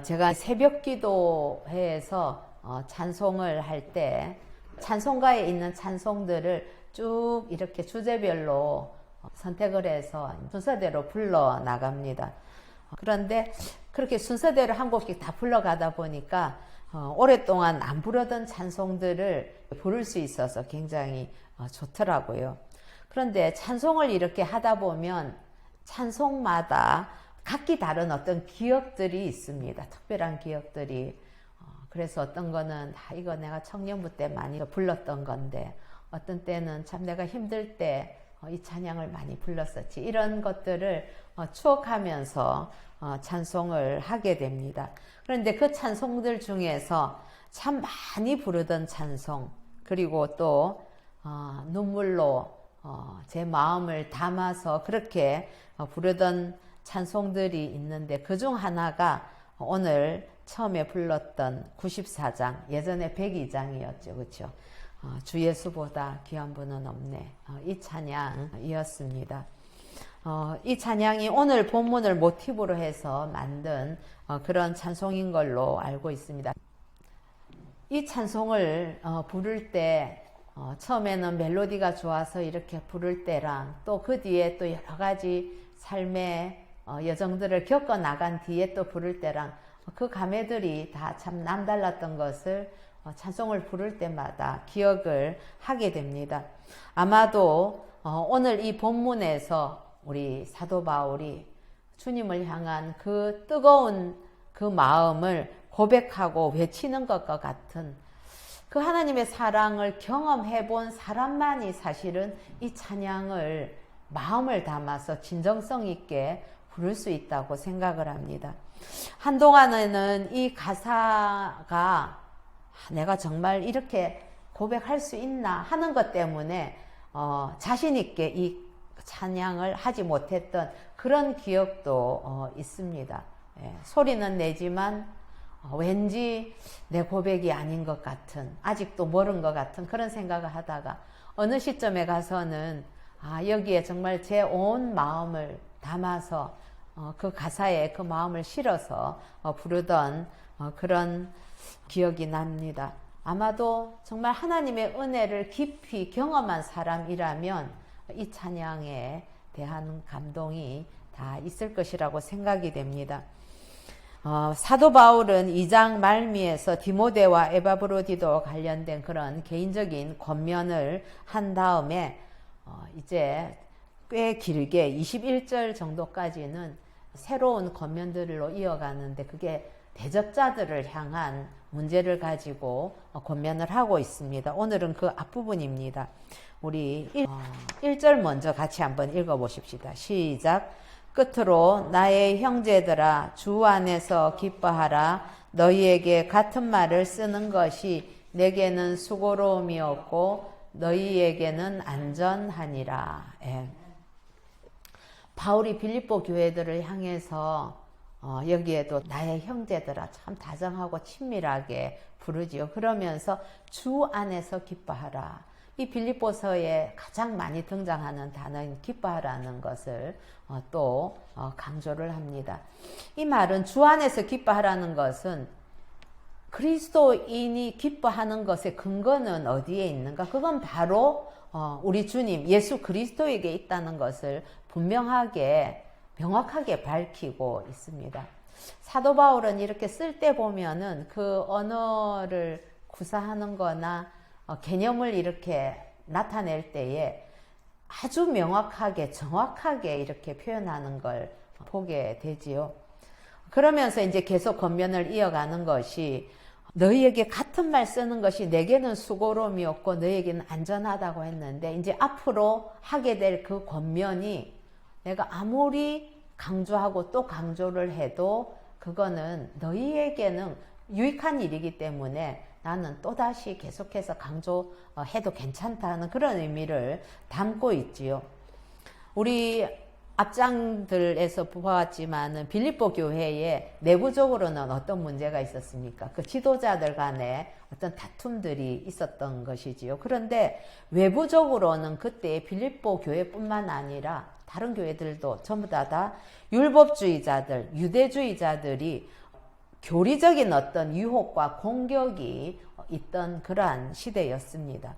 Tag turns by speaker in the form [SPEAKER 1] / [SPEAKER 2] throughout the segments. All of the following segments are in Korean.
[SPEAKER 1] 제가 새벽 기도회에서 찬송을 할 때 찬송가에 있는 찬송들을 쭉 이렇게 주제별로 선택을 해서 순서대로 불러 나갑니다. 그런데 그렇게 순서대로 한 곡씩 다 불러가다 보니까 오랫동안 안 부르던 찬송들을 부를 수 있어서 굉장히 좋더라고요. 그런데 찬송을 이렇게 하다 보면 찬송마다 각기 다른 어떤 기억들이 있습니다. 특별한 기억들이. 그래서 어떤 거는 이거 내가 청년부 때 많이 불렀던 건데, 어떤 때는 참 내가 힘들 때 이 찬양을 많이 불렀었지, 이런 것들을 추억하면서 찬송을 하게 됩니다. 그런데 그 찬송들 중에서 참 많이 부르던 찬송, 그리고 또 눈물로 제 마음을 담아서 그렇게 부르던 찬송들이 있는데, 그중 하나가 오늘 처음에 불렀던 94장, 예전에 102장이었죠. 그렇죠? 주 예수보다 귀한 분은 없네. 이 찬양이었습니다. 이 찬양이 오늘 본문을 모티브로 해서 만든 그런 찬송인 걸로 알고 있습니다. 이 찬송을 부를 때 처음에는 멜로디가 좋아서 이렇게 부를 때랑, 또 그 뒤에 또 여러 가지 삶의 여정들을 겪어 나간 뒤에 또 부를 때랑 그 감회들이 다 참 남달랐던 것을 찬송을 부를 때마다 기억을 하게 됩니다. 아마도 오늘 이 본문에서 우리 사도 바울이 주님을 향한 그 뜨거운 그 마음을 고백하고 외치는 것과 같은 그 하나님의 사랑을 경험해 본 사람만이 사실은 이 찬양을 마음을 담아서 진정성 있게 부를 수 있다고 생각을 합니다. 한동안에는 이 가사가 내가 정말 이렇게 고백할 수 있나 하는 것 때문에 자신 있게 이 찬양을 하지 못했던 그런 기억도 있습니다. 소리는 내지만 왠지 내 고백이 아닌 것 같은, 아직도 모른 것 같은 그런 생각을 하다가 어느 시점에 가서는 여기에 정말 제 온 마음을 담아서 그 가사에 그 마음을 실어서 부르던 그런 기억이 납니다. 아마도 정말 하나님의 은혜를 깊이 경험한 사람이라면 이 찬양에 대한 감동이 다 있을 것이라고 생각이 됩니다. 사도 바울은 2장 말미에서 디모데와 에바브로디도 관련된 그런 개인적인 권면을 한 다음에 이제 꽤 길게 21절 정도까지는 새로운 권면들로 이어가는데, 그게 대적자들을 향한 문제를 가지고 권면을 하고 있습니다. 오늘은 그 앞부분입니다. 우리 1절 먼저 같이 한번 읽어보십시다. 시작. 끝으로 나의 형제들아, 주 안에서 기뻐하라. 너희에게 같은 말을 쓰는 것이 내게는 수고로움이었고 너희에게는 안전하니라. 바울이 빌립보 교회들을 향해서 여기에도 나의 형제들아 참 다정하고 친밀하게 부르지요. 그러면서 주 안에서 기뻐하라. 이 빌립보서에 가장 많이 등장하는 단어인 기뻐하라는 것을 또 강조를 합니다. 이 말은 주 안에서 기뻐하라는 것은 그리스도인이 기뻐하는 것의 근거는 어디에 있는가? 그건 바로 우리 주님 예수 그리스도에게 있다는 것을 분명하게 명확하게 밝히고 있습니다. 사도 바울은 이렇게 쓸 때 보면은 그 언어를 구사하는 거나 개념을 이렇게 나타낼 때에 아주 명확하게 정확하게 이렇게 표현하는 걸 보게 되지요. 그러면서 이제 계속 권면을 이어가는 것이, 너희에게 같은 말 쓰는 것이 내게는 수고로움이었고 너희에게는 안전하다고 했는데, 이제 앞으로 하게 될 그 권면이 내가 아무리 강조하고 또 강조를 해도 그거는 너희에게는 유익한 일이기 때문에 나는 또다시 계속해서 강조해도 괜찮다는 그런 의미를 담고 있지요. 우리 앞장들에서 보았지만은 빌립보 교회에 내부적으로는 어떤 문제가 있었습니까? 그 지도자들 간에 어떤 다툼들이 있었던 것이지요. 그런데 외부적으로는 그때 빌립보 교회뿐만 아니라 다른 교회들도 전부 다 율법주의자들, 유대주의자들이 교리적인 어떤 유혹과 공격이 있던 그러한 시대였습니다.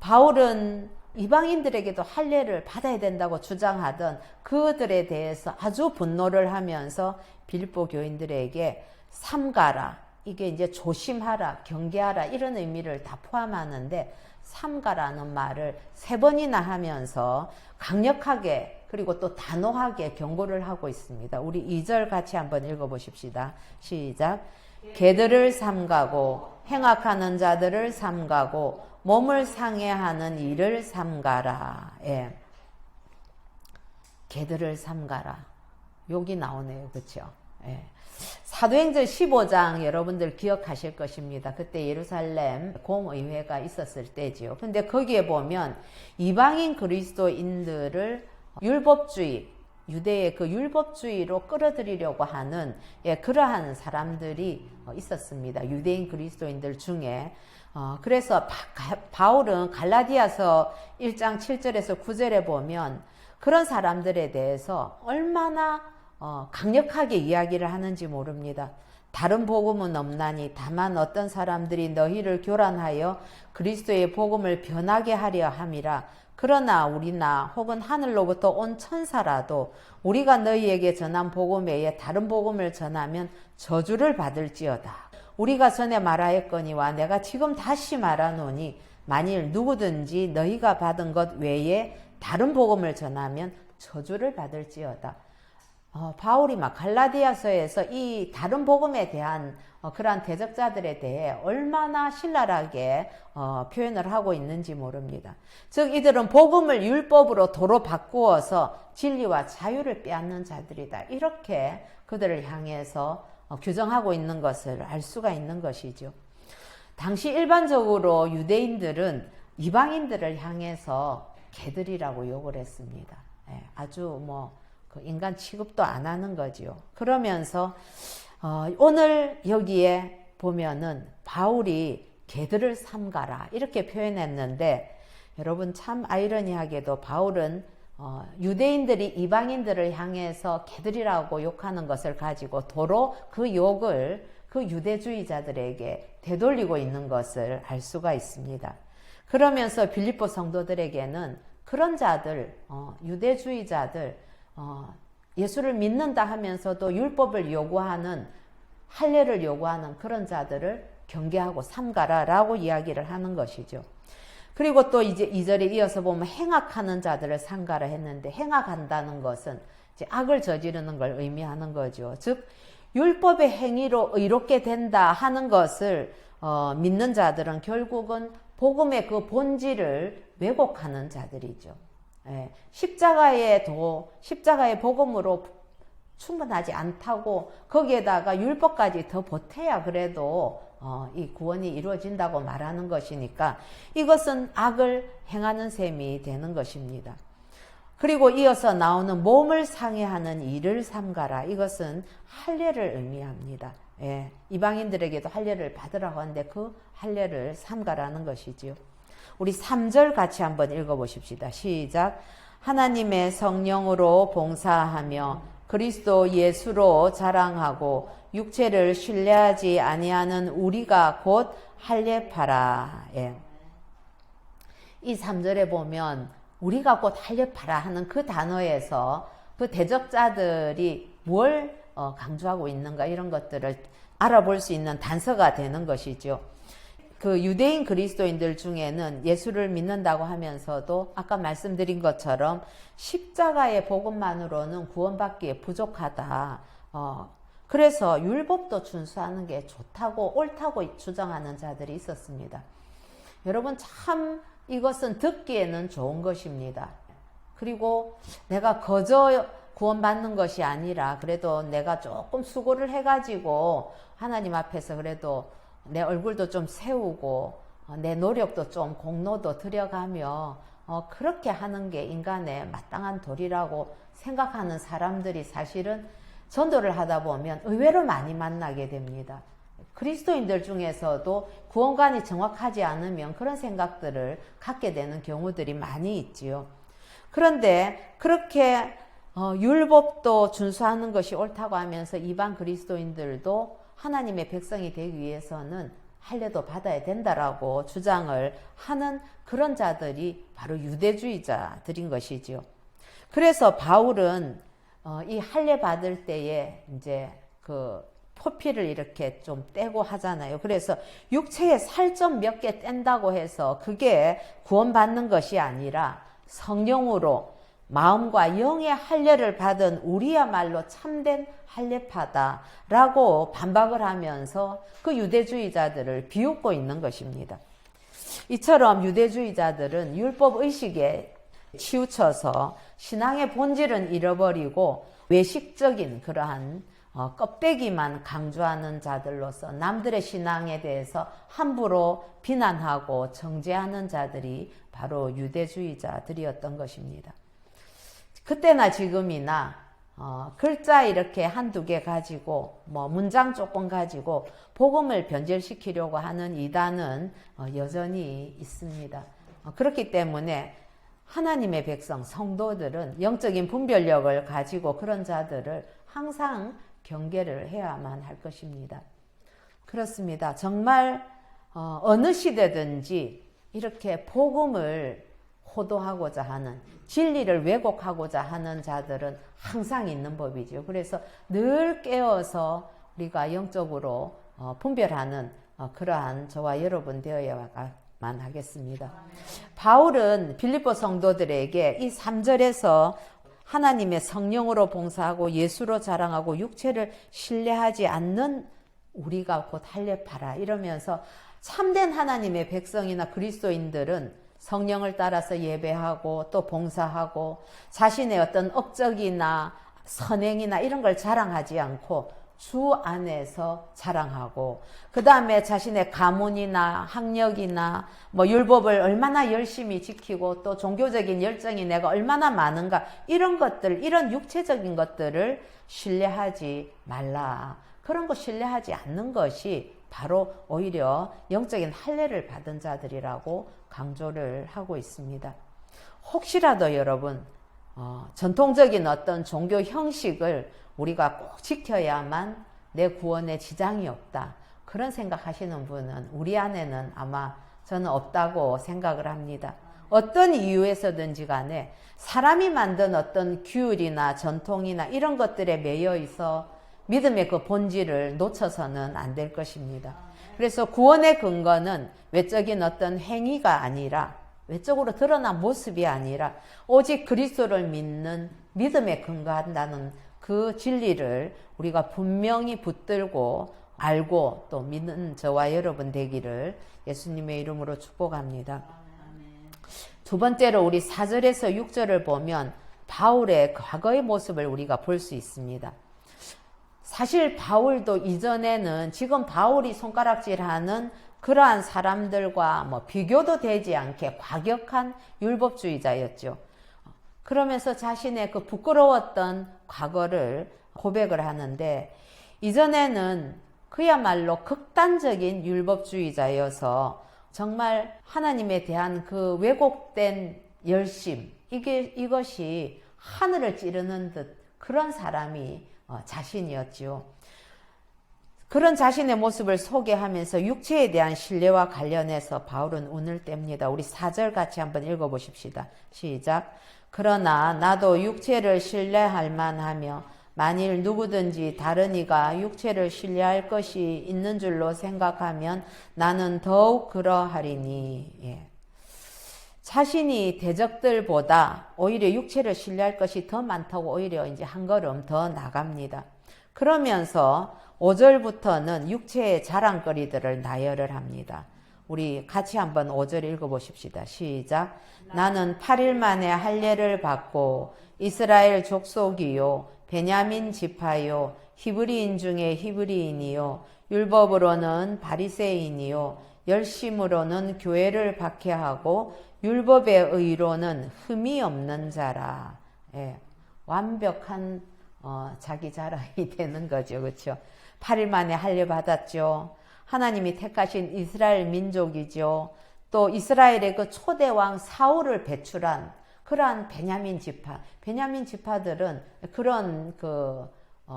[SPEAKER 1] 바울은 이방인들에게도 할례를 받아야 된다고 주장하던 그들에 대해서 아주 분노를 하면서 빌립보 교인들에게 삼가라, 이게 이제 조심하라, 경계하라 이런 의미를 다 포함하는데 삼가라는 말을 3번이나 하면서 강력하게 그리고 또 단호하게 경고를 하고 있습니다. 우리 2절 같이 한번 읽어보십시다. 시작. 개들을 삼가고 행악하는 자들을 삼가고 몸을 상해하는 일을 삼가라. 예. 개들을 삼가라. 욕이 나오네요. 그렇죠? 예. 사도행전 15장 여러분들 기억하실 것입니다. 그때 예루살렘 공의회가 있었을 때지요. 근데 거기에 보면 이방인 그리스도인들을 율법주의, 유대의 그 율법주의로 끌어들이려고 하는 그러한 사람들이 있었습니다. 유대인 그리스도인들 중에. 그래서 바울은 갈라디아서 1장 7절에서 9절에 보면 그런 사람들에 대해서 얼마나 강력하게 이야기를 하는지 모릅니다. 다른 복음은 없나니 다만 어떤 사람들이 너희를 교란하여 그리스도의 복음을 변하게 하려 함이라. 그러나 우리나 혹은 하늘로부터 온 천사라도 우리가 너희에게 전한 복음 외에 다른 복음을 전하면 저주를 받을지어다. 우리가 전에 말하였거니와 내가 지금 다시 말하노니 만일 누구든지 너희가 받은 것 외에 다른 복음을 전하면 저주를 받을지어다. 바울이 막 갈라디아서에서 이 다른 복음에 대한 그러한 대적자들에 대해 얼마나 신랄하게 표현을 하고 있는지 모릅니다. 즉 이들은 복음을 율법으로 도로 바꾸어서 진리와 자유를 빼앗는 자들이다. 이렇게 그들을 향해서 규정하고 있는 것을 알 수가 있는 것이죠. 당시 일반적으로 유대인들은 이방인들을 향해서 개들이라고 욕을 했습니다. 아주 인간 취급도 안 하는 거지요. 그러면서 오늘 여기에 보면은 바울이 개들을 삼가라 이렇게 표현했는데 여러분 참 아이러니하게도 바울은 유대인들이 이방인들을 향해서 개들이라고 욕하는 것을 가지고 도로 그 욕을 그 유대주의자들에게 되돌리고 있는 것을 알 수가 있습니다. 그러면서 빌립보 성도들에게는 그런 자들, 유대주의자들, 예수를 믿는다 하면서도 율법을 요구하는, 할례를 요구하는 그런 자들을 경계하고 삼가라라고 이야기를 하는 것이죠. 그리고 또 이제 2절에 이어서 보면 행악하는 자들을 삼가라 했는데, 행악한다는 것은 이제 악을 저지르는 걸 의미하는 거죠. 즉 율법의 행위로 의롭게 된다 하는 것을 믿는 자들은 결국은 복음의 그 본질을 왜곡하는 자들이죠. 십자가의 복음으로 충분하지 않다고 거기에다가 율법까지 더 보태야 그래도 이 구원이 이루어진다고 말하는 것이니까 이것은 악을 행하는 셈이 되는 것입니다. 그리고 이어서 나오는 몸을 상해하는 일을 삼가라. 이것은 할례를 의미합니다. 이방인들에게도 할례를 받으라고 하는데 그 할례를 삼가라는 것이지요. 우리 3절 같이 한번 읽어보십시다. 시작. 하나님의 성령으로 봉사하며 그리스도 예수로 자랑하고 육체를 신뢰하지 아니하는 우리가 곧 할례파라. 이 3절에 보면 우리가 곧 할례파라 하는 그 단어에서 그 대적자들이 뭘 강조하고 있는가 이런 것들을 알아볼 수 있는 단서가 되는 것이죠. 그 유대인 그리스도인들 중에는 예수를 믿는다고 하면서도 아까 말씀드린 것처럼 십자가의 복음만으로는 구원받기에 부족하다. 그래서 율법도 준수하는 게 좋다고 옳다고 주장하는 자들이 있었습니다. 여러분 참 이것은 듣기에는 좋은 것입니다. 그리고 내가 거저 구원받는 것이 아니라 그래도 내가 조금 수고를 해가지고 하나님 앞에서 그래도 내 얼굴도 좀 세우고 내 노력도 좀 공로도 들여가며 그렇게 하는 게 인간의 마땅한 도리라고 생각하는 사람들이 사실은 전도를 하다 보면 의외로 많이 만나게 됩니다. 그리스도인들 중에서도 구원관이 정확하지 않으면 그런 생각들을 갖게 되는 경우들이 많이 있지요. 그런데 그렇게 율법도 준수하는 것이 옳다고 하면서 이방 그리스도인들도 하나님의 백성이 되기 위해서는 할례도 받아야 된다라고 주장을 하는 그런 자들이 바로 유대주의자들인 것이지요. 그래서 바울은 이 할례 받을 때에 이제 그 포피를 이렇게 좀 떼고 하잖아요. 그래서 육체에 살 좀 몇 개 뗀다고 해서 그게 구원받는 것이 아니라 성령으로 마음과 영의 할례를 받은 우리야말로 참된 할례파다라고 반박을 하면서 그 유대주의자들을 비웃고 있는 것입니다. 이처럼 유대주의자들은 율법 의식에 치우쳐서 신앙의 본질은 잃어버리고 외식적인 그러한 껍데기만 강조하는 자들로서 남들의 신앙에 대해서 함부로 비난하고 정죄하는 자들이 바로 유대주의자들이었던 것입니다. 그때나 지금이나 글자 이렇게 한두 개 가지고 문장 조금 가지고 복음을 변절시키려고 하는 이단은 여전히 있습니다. 그렇기 때문에 하나님의 백성, 성도들은 영적인 분별력을 가지고 그런 자들을 항상 경계를 해야만 할 것입니다. 그렇습니다. 정말 어느 시대든지 이렇게 복음을 호도하고자 하는, 진리를 왜곡하고자 하는 자들은 항상 있는 법이죠. 그래서 늘 깨어서 우리가 영적으로 분별하는 그러한 저와 여러분 되어야만 하겠습니다. 바울은 빌립보 성도들에게 이 3절에서 하나님의 성령으로 봉사하고 예수로 자랑하고 육체를 신뢰하지 않는 우리가 곧 할례파라 이러면서 참된 하나님의 백성이나 그리스도인들은 성령을 따라서 예배하고 또 봉사하고 자신의 어떤 업적이나 선행이나 이런 걸 자랑하지 않고 주 안에서 자랑하고 그 다음에 자신의 가문이나 학력이나 율법을 얼마나 열심히 지키고 또 종교적인 열정이 내가 얼마나 많은가 이런 것들, 이런 육체적인 것들을 신뢰하지 말라. 그런 거 신뢰하지 않는 것이 바로 오히려 영적인 할례를 받은 자들이라고 강조를 하고 있습니다. 혹시라도 여러분 전통적인 어떤 종교 형식을 우리가 꼭 지켜야만 내 구원에 지장이 없다. 그런 생각하시는 분은 우리 안에는 아마 저는 없다고 생각을 합니다. 어떤 이유에서든지 간에 사람이 만든 어떤 규율이나 전통이나 이런 것들에 매여 있어 믿음의 그 본질을 놓쳐서는 안 될 것입니다. 그래서 구원의 근거는 외적인 어떤 행위가 아니라 외적으로 드러난 모습이 아니라 오직 그리스도를 믿는 믿음에 근거한다는 그 진리를 우리가 분명히 붙들고 알고 또 믿는 저와 여러분 되기를 예수님의 이름으로 축복합니다. 두 번째로 우리 4절에서 6절을 보면 바울의 과거의 모습을 우리가 볼 수 있습니다. 사실 바울도 이전에는 지금 바울이 손가락질하는 그러한 사람들과 비교도 되지 않게 과격한 율법주의자였죠. 그러면서 자신의 그 부끄러웠던 과거를 고백을 하는데 이전에는 그야말로 극단적인 율법주의자여서 정말 하나님에 대한 그 왜곡된 열심 이것이 하늘을 찌르는 듯 그런 사람이 자신이었지요. 그런 자신의 모습을 소개하면서 육체에 대한 신뢰와 관련해서 바울은 운을 뗍니다. 우리 4절 같이 한번 읽어보십시다. 시작. 그러나 나도 육체를 신뢰할 만하며 만일 누구든지 다른 이가 육체를 신뢰할 것이 있는 줄로 생각하면 나는 더욱 그러하리니. 예. 자신이 대적들보다 오히려 육체를 신뢰할 것이 더 많다고 오히려 이제 한 걸음 더 나갑니다. 그러면서 5절부터는 육체의 자랑거리들을 나열을 합니다. 우리 같이 한번 5절 읽어보십시다. 시작. 나는 8일 만에 할례를 받고 이스라엘 족속이요 베냐민 지파요 히브리인 중에 히브리인이요 율법으로는 바리새인이요 열심으로는 교회를 박해하고 율법의 의로는 흠이 없는 자라. 예, 완벽한 자기 자랑이 되는 거죠. 그렇죠? 8일 만에 할례 받았죠. 하나님이 택하신 이스라엘 민족이죠. 또 이스라엘의 그 초대왕 사울을 배출한 그러한 베냐민 지파들은 그런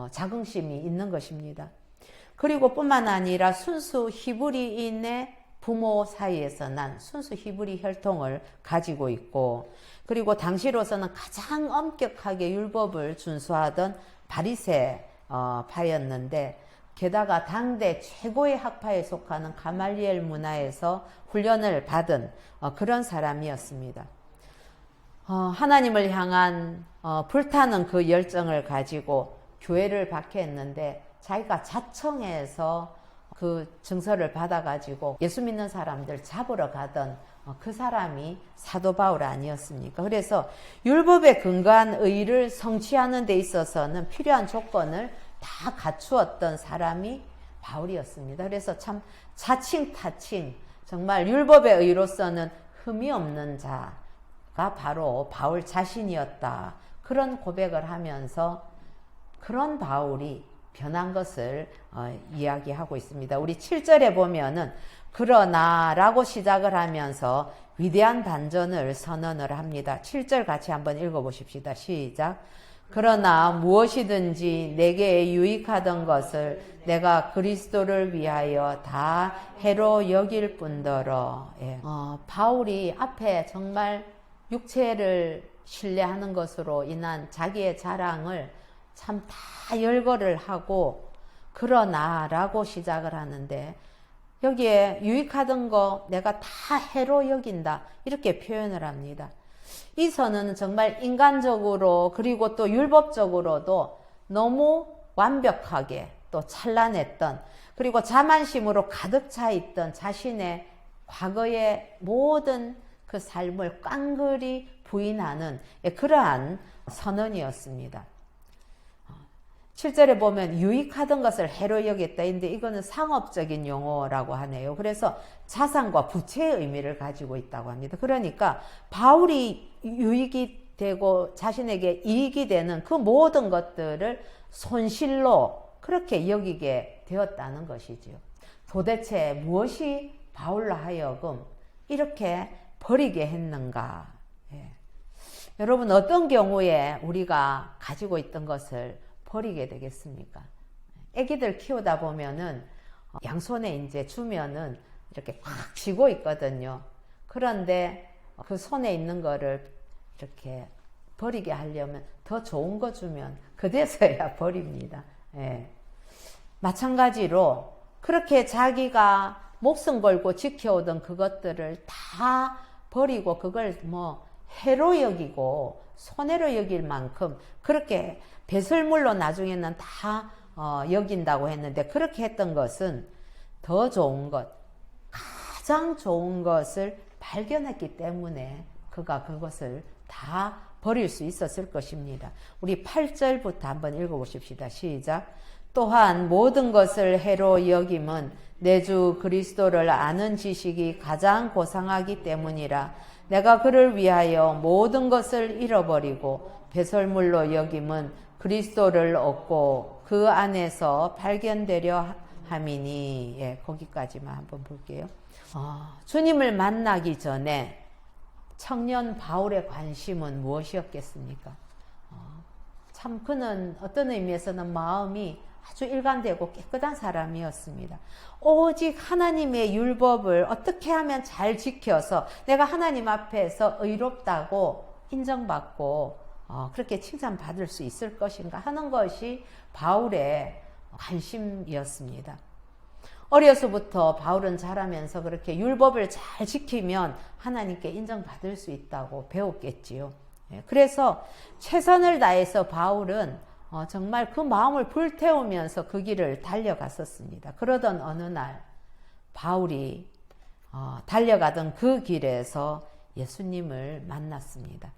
[SPEAKER 1] 자긍심이 있는 것입니다. 그리고 뿐만 아니라 순수 히브리인의 부모 사이에서 난 순수 히브리 혈통을 가지고 있고, 그리고 당시로서는 가장 엄격하게 율법을 준수하던 바리새파였는데, 게다가 당대 최고의 학파에 속하는 가말리엘 문화에서 훈련을 받은 그런 사람이었습니다. 하나님을 향한 불타는 그 열정을 가지고 교회를 박해했는데, 자기가 자청해서 그 증서를 받아가지고 예수 믿는 사람들 잡으러 가던 그 사람이 사도 바울 아니었습니까? 그래서 율법에 근거한 의를 성취하는 데 있어서는 필요한 조건을 다 갖추었던 사람이 바울이었습니다. 그래서 참 자칭타칭, 정말 율법의 의로서는 흠이 없는 자가 바로 바울 자신이었다. 그런 고백을 하면서 그런 바울이 변한 것을 이야기하고 있습니다. 우리 7절에 보면은 그러나 라고 시작을 하면서 위대한 반전을 선언을 합니다. 7절 같이 한번 읽어보십시다. 시작. 그러나 무엇이든지 내게 유익하던 것을 내가 그리스도를 위하여 다 해로 여길 뿐더러. 예. 바울이 앞에 정말 육체를 신뢰하는 것으로 인한 자기의 자랑을 참 다 열거를 하고 그러나 라고 시작을 하는데, 여기에 유익하던 거 내가 다 해로 여긴다 이렇게 표현을 합니다. 이 선언은 정말 인간적으로 그리고 또 율법적으로도 너무 완벽하게 또 찬란했던, 그리고 자만심으로 가득 차 있던 자신의 과거의 모든 그 삶을 깡그리 부인하는 그러한 선언이었습니다. 7절에 보면 유익하던 것을 해로 여겼다. 근데 이거는 상업적인 용어라고 하네요. 그래서 자산과 부채의 의미를 가지고 있다고 합니다. 그러니까 바울이 유익이 되고 자신에게 이익이 되는 그 모든 것들을 손실로 그렇게 여기게 되었다는 것이지요. 도대체 무엇이 바울로 하여금 이렇게 버리게 했는가? 예. 여러분, 어떤 경우에 우리가 가지고 있던 것을 버리게 되겠습니까? 애기들 키우다 보면은 양손에 이제 주면은 이렇게 꽉 쥐고 있거든요. 그런데 그 손에 있는 거를 이렇게 버리게 하려면 더 좋은 거 주면 그제서야 버립니다. 예. 마찬가지로 그렇게 자기가 목숨 걸고 지켜오던 그것들을 다 버리고 그걸 뭐 해로 여기고 손해로 여길 만큼 그렇게 배설물로 나중에는 다 여긴다고 했는데, 그렇게 했던 것은 더 좋은 것, 가장 좋은 것을 발견했기 때문에 그가 그것을 다 버릴 수 있었을 것입니다. 우리 8절부터 한번 읽어보십시다. 시작. 또한 모든 것을 해로 여김은 내 주 그리스도를 아는 지식이 가장 고상하기 때문이라. 내가 그를 위하여 모든 것을 잃어버리고 배설물로 여김은 그리스도를 얻고 그 안에서 발견되려 함이니. 예, 거기까지만 한번 볼게요. 주님을 만나기 전에 청년 바울의 관심은 무엇이었겠습니까? 참 그는 어떤 의미에서는 마음이 아주 일관되고 깨끗한 사람이었습니다. 오직 하나님의 율법을 어떻게 하면 잘 지켜서 내가 하나님 앞에서 의롭다고 인정받고 그렇게 칭찬받을 수 있을 것인가 하는 것이 바울의 관심이었습니다. 어려서부터 바울은 자라면서 그렇게 율법을 잘 지키면 하나님께 인정받을 수 있다고 배웠겠지요. 그래서 최선을 다해서 바울은 정말 그 마음을 불태우면서 그 길을 달려갔었습니다. 그러던 어느 날 바울이 달려가던 그 길에서 예수님을 만났습니다.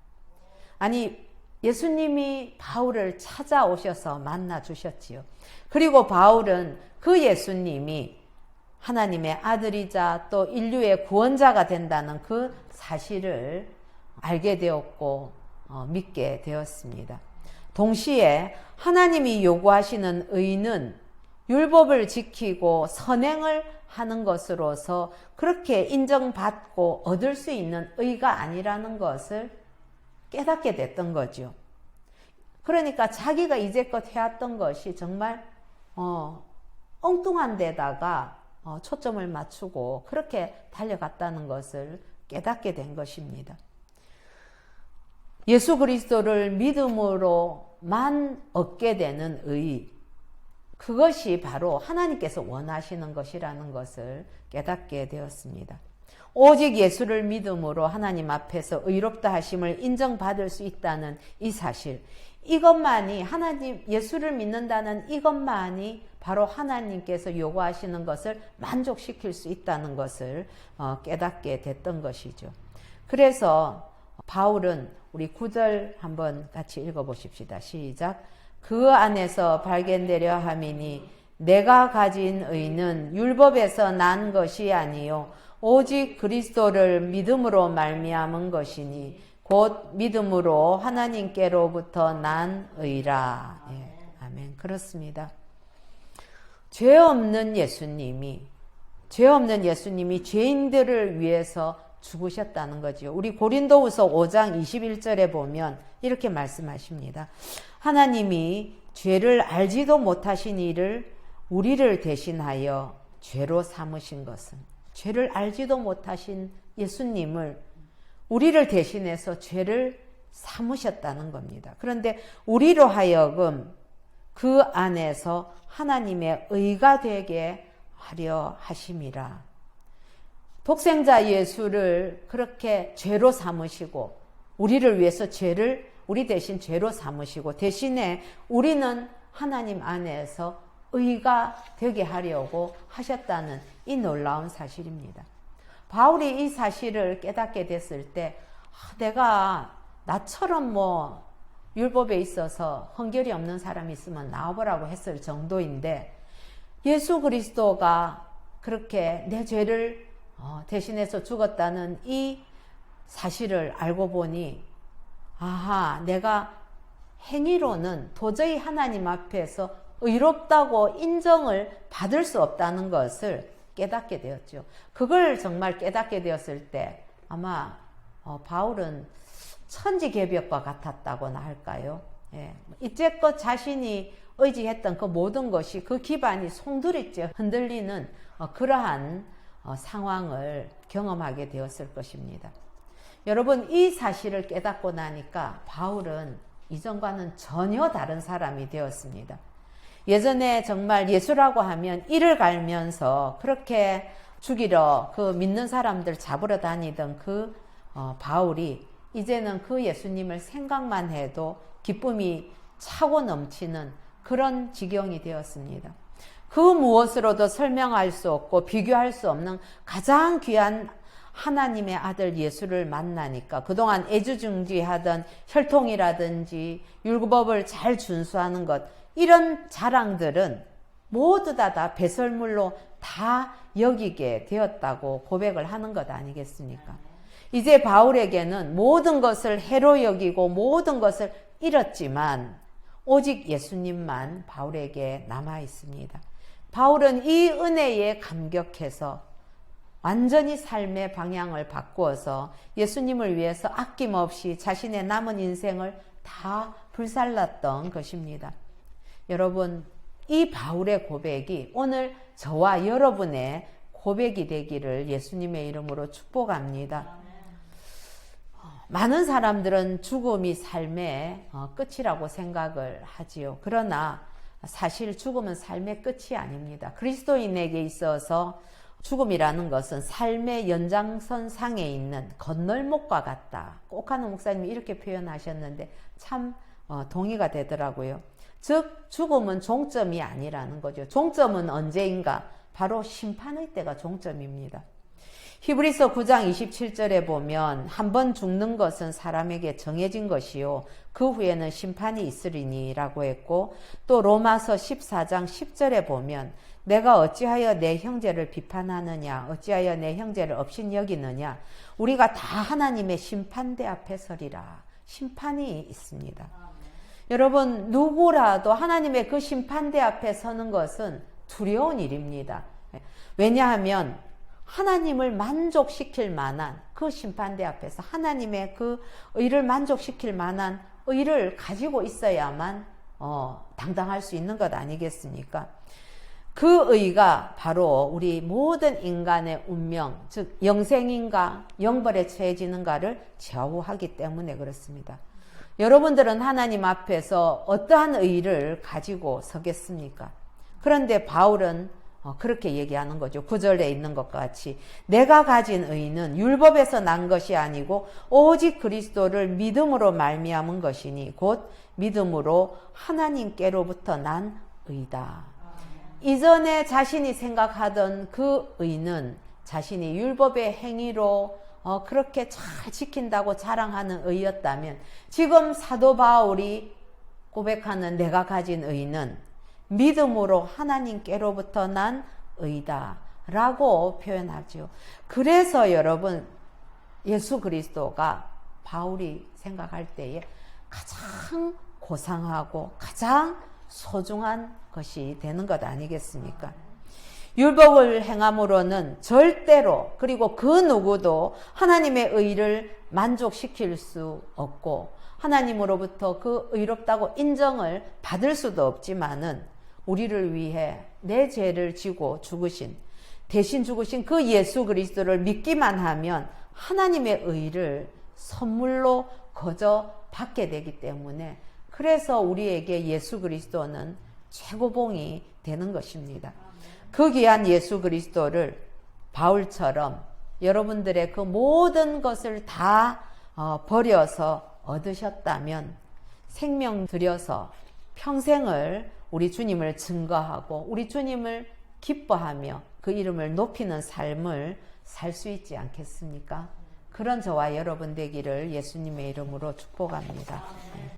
[SPEAKER 1] 아니, 예수님이 바울을 찾아오셔서 만나 주셨지요. 그리고 바울은 그 예수님이 하나님의 아들이자 또 인류의 구원자가 된다는 그 사실을 알게 되었고 믿게 되었습니다. 동시에 하나님이 요구하시는 의는 율법을 지키고 선행을 하는 것으로서 그렇게 인정받고 얻을 수 있는 의가 아니라는 것을 깨닫게 됐던 거죠. 그러니까 자기가 이제껏 해왔던 것이 정말 엉뚱한 데다가 초점을 맞추고 그렇게 달려갔다는 것을 깨닫게 된 것입니다. 예수 그리스도를 믿음으로만 얻게 되는 의, 그것이 바로 하나님께서 원하시는 것이라는 것을 깨닫게 되었습니다. 오직 예수를 믿음으로 하나님 앞에서 의롭다 하심을 인정받을 수 있다는 이 사실, 이것만이, 하나님 예수를 믿는다는 이것만이 바로 하나님께서 요구하시는 것을 만족시킬 수 있다는 것을 깨닫게 됐던 것이죠. 그래서 바울은 우리 9절 한번 같이 읽어보십시다. 시작. 그 안에서 발견되려 함이니 내가 가진 의는 율법에서 난 것이 아니요 오직 그리스도를 믿음으로 말미암은 것이니 곧 믿음으로 하나님께로부터 난 의라. 예, 아멘. 그렇습니다. 죄 없는 예수님이 죄인들을 위해서 죽으셨다는 거죠. 우리 고린도후서 5장 21절에 보면 이렇게 말씀하십니다. 하나님이 죄를 알지도 못하신 이를 우리를 대신하여 죄로 삼으신 것은, 죄를 알지도 못하신 예수님을 우리를 대신해서 죄를 삼으셨다는 겁니다. 그런데 우리로 하여금 그 안에서 하나님의 의가 되게 하려 하심이라. 독생자 예수를 그렇게 죄로 삼으시고 우리를 위해서 우리 대신 죄로 삼으시고 대신에 우리는 하나님 안에서 의가 되게 하려고 하셨다는 이 놀라운 사실입니다. 바울이 이 사실을 깨닫게 됐을 때 내가 나처럼 율법에 있어서 헌결이 없는 사람이 있으면 나와보라고 했을 정도인데 예수 그리스도가 그렇게 내 죄를 대신해서 죽었다는 이 사실을 알고 보니 내가 행위로는 도저히 하나님 앞에서 의롭다고 인정을 받을 수 없다는 것을 깨닫게 되었죠. 그걸 정말 깨닫게 되었을 때 아마 바울은 천지개벽과 같았다고나 할까요? 예. 이제껏 자신이 의지했던 그 모든 것이 그 기반이 송두리째 흔들리는 그러한 상황을 경험하게 되었을 것입니다. 여러분, 이 사실을 깨닫고 나니까 바울은 이전과는 전혀 다른 사람이 되었습니다. 예전에 정말 예수라고 하면 이를 갈면서 그렇게 죽이러 그 믿는 사람들 잡으러 다니던 그 바울이 이제는 그 예수님을 생각만 해도 기쁨이 차고 넘치는 그런 지경이 되었습니다. 그 무엇으로도 설명할 수 없고 비교할 수 없는 가장 귀한 하나님의 아들 예수를 만나니까 그동안 애주중지하던 혈통이라든지 율법을 잘 준수하는 것, 이런 자랑들은 모두 다 배설물로 다 여기게 되었다고 고백을 하는 것 아니겠습니까? 이제 바울에게는 모든 것을 해로 여기고 모든 것을 잃었지만 오직 예수님만 바울에게 남아 있습니다. 바울은 이 은혜에 감격해서 완전히 삶의 방향을 바꾸어서 예수님을 위해서 아낌없이 자신의 남은 인생을 다 불살랐던 것입니다. 여러분, 이 바울의 고백이 오늘 저와 여러분의 고백이 되기를 예수님의 이름으로 축복합니다. 많은 사람들은 죽음이 삶의 끝이라고 생각을 하지요. 그러나 사실 죽음은 삶의 끝이 아닙니다. 그리스도인에게 있어서 죽음이라는 것은 삶의 연장선상에 있는 건널목과 같다. 꼭하는 목사님이 이렇게 표현하셨는데 참 동의가 되더라고요. 즉 죽음은 종점이 아니라는 거죠. 종점은 언제인가? 바로 심판의 때가 종점입니다. 히브리서 9장 27절에 보면 한 번 죽는 것은 사람에게 정해진 것이요 그 후에는 심판이 있으리니 라고 했고, 또 로마서 14장 10절에 보면 내가 어찌하여 내 형제를 비판하느냐, 어찌하여 내 형제를 업신여기느냐, 우리가 다 하나님의 심판대 앞에 서리라. 심판이 있습니다. 여러분, 누구라도 하나님의 그 심판대 앞에 서는 것은 두려운 일입니다. 왜냐하면 하나님을 만족시킬 만한 그 심판대 앞에서 하나님의 그 의를 만족시킬 만한 의를 가지고 있어야만 당당할 수 있는 것 아니겠습니까? 그 의가 바로 우리 모든 인간의 운명, 즉 영생인가 영벌에 처해지는가를 좌우하기 때문에 그렇습니다. 여러분들은 하나님 앞에서 어떠한 의를 가지고 서겠습니까? 그런데 바울은 그렇게 얘기하는 거죠. 9절에 있는 것과 같이 내가 가진 의는 율법에서 난 것이 아니고 오직 그리스도를 믿음으로 말미암은 것이니 곧 믿음으로 하나님께로부터 난 의다. 이전에 자신이 생각하던 그 의는 자신이 율법의 행위로 그렇게 잘 지킨다고 자랑하는 의였다면 지금 사도 바울이 고백하는 내가 가진 의는 믿음으로 하나님께로부터 난 의다 라고 표현하죠. 그래서 여러분 예수 그리스도가 바울이 생각할 때에 가장 고상하고 가장 소중한 것이 되는 것 아니겠습니까? 율법을 행함으로는 절대로 그리고 그 누구도 하나님의 의를 만족시킬 수 없고 하나님으로부터 그 의롭다고 인정을 받을 수도 없지만은 우리를 위해 내 죄를 지고 죽으신 대신 죽으신 그 예수 그리스도를 믿기만 하면 하나님의 의를 선물로 거저 받게 되기 때문에 그래서 우리에게 예수 그리스도는 최고봉이 되는 것입니다. 그 귀한 예수 그리스도를 바울처럼 여러분들의 그 모든 것을 다 버려서 얻으셨다면 생명 들여서 평생을 우리 주님을 증거하고 우리 주님을 기뻐하며 그 이름을 높이는 삶을 살 수 있지 않겠습니까? 그런 저와 여러분 되기를 예수님의 이름으로 축복합니다.